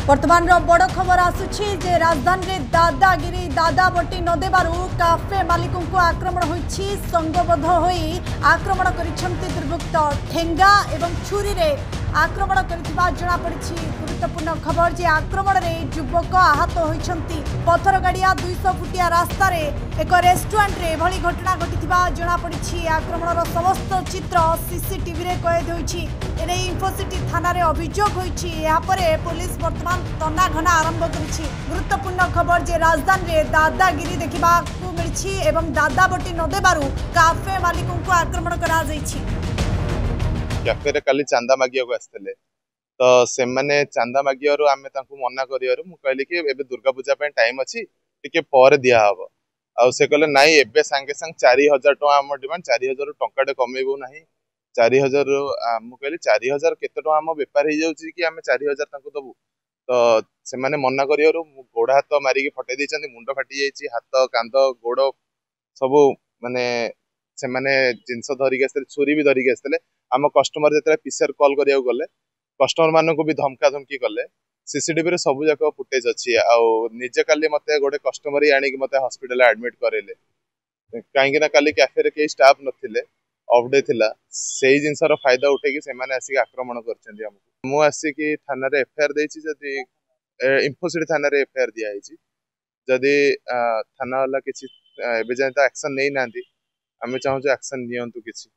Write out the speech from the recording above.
वर्तमान बड़ खबर आसुछि जे राजधानी रे दादागिरी दादाबटी नदेबारु काफे मालिकों को आक्रमण होइछि। संगबद्ध होई आक्रमण करिसेंति दुर्वृत्त ठेंगा एवं छुरी रे आक्रमण करिथिबा जणा पड़िछि। गुरुत्वपूर्ण खबर जे आक्रमण रे युवक आहत होइछंती। पथर गाड़िया 200 फुटिया रास्ता रे एक रेस्टोरेंट रे भली घटना घटिथिबा जणा पड़िछि। आक्रमणर समस्त चित्र सीसीटीवी रे कैद होइछि। एने इन्फोसिटी थाना रे अभियोग होइछि। या परे पुलिस वर्तमान तनाघना आरंभ करिछि। गुरुत्वपूर्ण खबर जे राजधानी रे दादागिरी देखिबा को मिलछि एवं दादाबटी नदेबारु काफे मालिकों को आक्रमण करा जाइछि। कैफे रे काली चांदा मागिया को आस्तले तो से माने चांदा मागियारो आमे तांको मना करियारो मु कहली कि एबे दुर्गा पूजा पे टाइम अछि टिके पर दिया हबो आ से कहले नाइ एबे संगे संग 4000 टका हम डिमांड 4000 टका डे कमेबो नाही 4000 मु कहली 4000 केते टका हम व्यापार हे जाउची कि आमे 4000 तांको दबु तो से माने मना करियारो मु गोड़ हाथ मारी के फटे दैचंदी मुंडो फाटी जाईची हाथ कांद गोड़ सब माने से माने जिंस धरिक आसले छुरी भी धरिक आसले आम कस्टमर जेते पीसीआर कॉल करिया गले कस्टमर मानन को भी धमका धमकी कले सीसीटीवी रे सब जाक फुटेज अछि आ निजे काली मते गोटे कस्टमर ही आनी कि मते हॉस्पिटल एडमिट करेले काहेकि ना काली कैफे रे के स्टाफ नथिले ऑफ डे थिला सेही जिंसर फायदा उठे कि से माने आसी आक्रमण करचंदी हमको मु आसी कि थाना रे एफआईआर देछि जदी इन्फोसिटी थाना रे एफआईआर दिया हिछि जदी थाना वाला किछि एबे जाय त एक्शन नै नांदी आमे चाहू जे एक्शन नियंतु किछि।